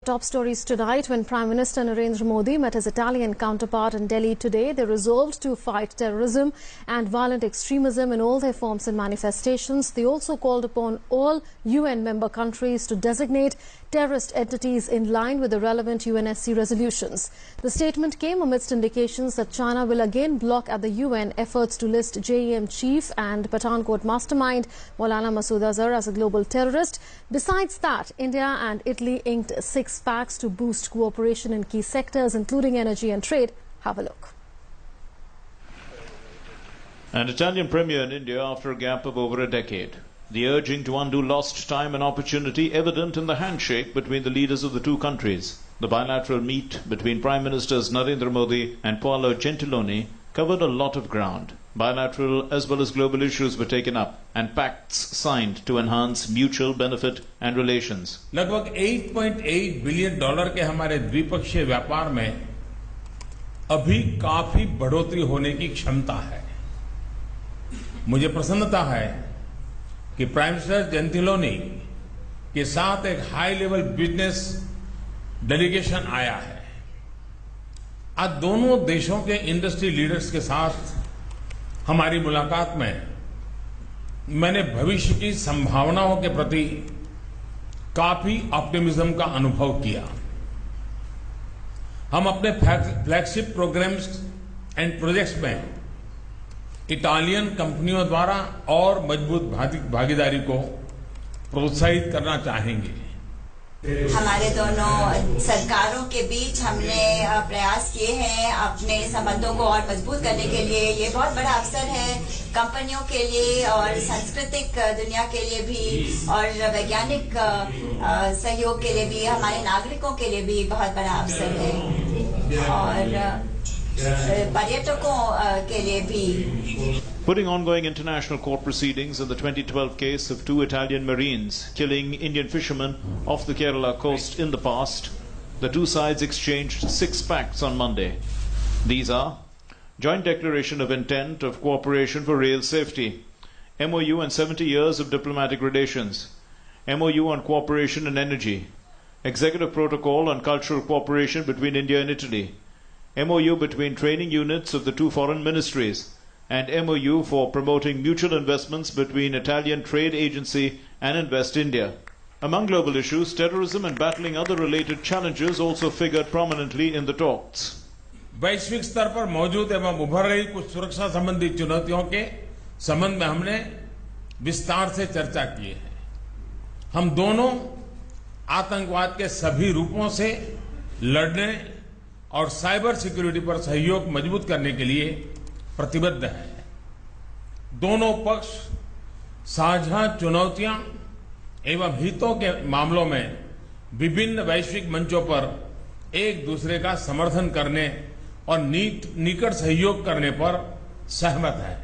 top stories tonight. When Prime Minister Narendra Modi met his Italian counterpart in Delhi today, they resolved to fight terrorism and violent extremism in all their forms and manifestations. They also called upon all UN member countries to designate terrorist entities in line with the relevant UNSC resolutions. The statement came amidst indications that China will again block at the UN efforts to list JEM chief and Pathankot mastermind Maulana Masood Azhar as a global terrorist. Besides that, India and Italy inked 6 pacts to boost cooperation in key sectors, including energy and trade. Have a look. An Italian premier in India after a gap of over a decade. The urging to undo lost time and opportunity evident in the handshake between the leaders of the two countries. The bilateral meet between Prime Ministers Narendra Modi and Paolo Gentiloni covered a lot of ground. Bilateral as well as global issues were taken up and pacts signed to enhance mutual benefit and relations. लगभग $8.8 billion के हमारे द्विपक्षीय व्यापार में अभी काफी बढ़ोतरी होने की क्षमता है। मुझे प्रसन्नता है कि प्राइम मिनिस्टर जेंटिलोनी के साथ एक हाई लेवल बिजनेस डेलीगेशन आया है। आज दोनों देशों के इंडस्ट्री लीडर्स के साथ हमारी मुलाकात में मैंने भविष्य की संभावनाओं के प्रति काफी ऑप्टिमिज्म का अनुभव किया। हम अपने फ्लैगशिप प्रोग्राम्स एंड प्रोजेक्ट्स में इटालियन कंपनियों द्वारा और मजबूत भागीदारी को प्रोत्साहित करना चाहेंगे। हमारे दोनों सरकारों के बीच हमने प्रयास किए हैं अपने संबंधों को और मजबूत करने के लिए। ये बहुत बड़ा अवसर है कंपनियों के लिए और सांस्कृतिक दुनिया के लिए भी और वैज्ञानिक सहयोग के लिए भी, हमारे नागरिकों के लिए भी बहुत बड़ा अवसर है और पर्यटकों के लिए भी। Putting ongoing international court proceedings in the 2012 case of 2 Italian Marines killing Indian fishermen off the Kerala coast in the past, the two sides exchanged 6 pacts on Monday. These are Joint Declaration of Intent of Cooperation for Rail Safety, MOU on 70 years of diplomatic relations, MOU on cooperation in energy, Executive Protocol on cultural cooperation between India and Italy, MOU between training units of the 2 foreign ministries, and MOU for promoting mutual investments between Italian Trade Agency and Invest India. Among global issues, terrorism and battling other related challenges also figured prominently in the talks. वैश्विक स्तर पर मौजूद एवं उभर रही कुछ सुरक्षा संबंधी चुनौतियों के संबंध में हमने विस्तार से चर्चा की है। हम दोनों आतंकवाद के सभी रूपों से लड़ने और साइबर सिक्योरिटी पर सहयोग मजबूत करने के लिए प्रतिबद्ध है। दोनों पक्ष साझा चुनौतियां एवं हितों के मामलों में विभिन्न वैश्विक मंचों पर एक दूसरे का समर्थन करने और निकट सहयोग करने पर सहमत है।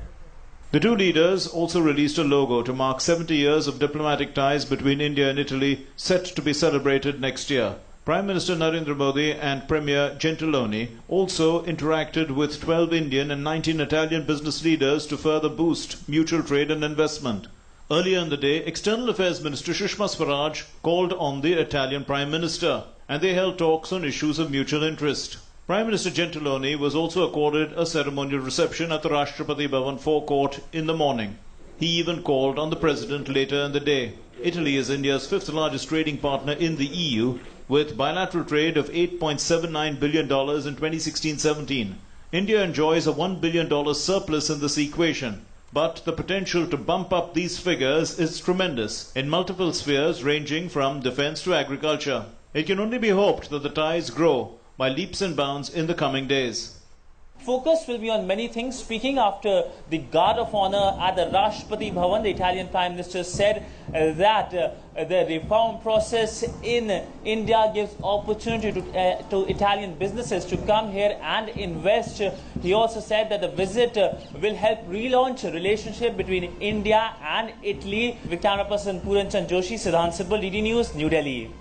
The two leaders also released a logo to mark 70 years of diplomatic ties between India and Italy, set to be celebrated next year. Prime Minister Narendra Modi and Premier Gentiloni also interacted with 12 Indian and 19 Italian business leaders to further boost mutual trade and investment. Earlier in the day, External Affairs Minister Sushma Swaraj called on the Italian Prime Minister, and they held talks on issues of mutual interest. Prime Minister Gentiloni was also accorded a ceremonial reception at the Rashtrapati Bhavan forecourt in the morning. He even called on the President later in the day. Italy is India's 5th largest trading partner in the EU, with bilateral trade of $8.79 billion in 2016-17. India enjoys a $1 billion surplus in this equation, but the potential to bump up these figures is tremendous in multiple spheres ranging from defense to agriculture. It can only be hoped that the ties grow by leaps and bounds in the coming days. Focus will be on many things. Speaking after the Guard of Honor at the Rashtrapati Bhavan, the Italian Prime Minister said that the reform process in India gives opportunity to Italian businesses to come here and invest. He also said that the visit will help relaunch a relationship between India and Italy. With camera person Puran Chand Joshi, Siddhant Sibal, DD News, New Delhi.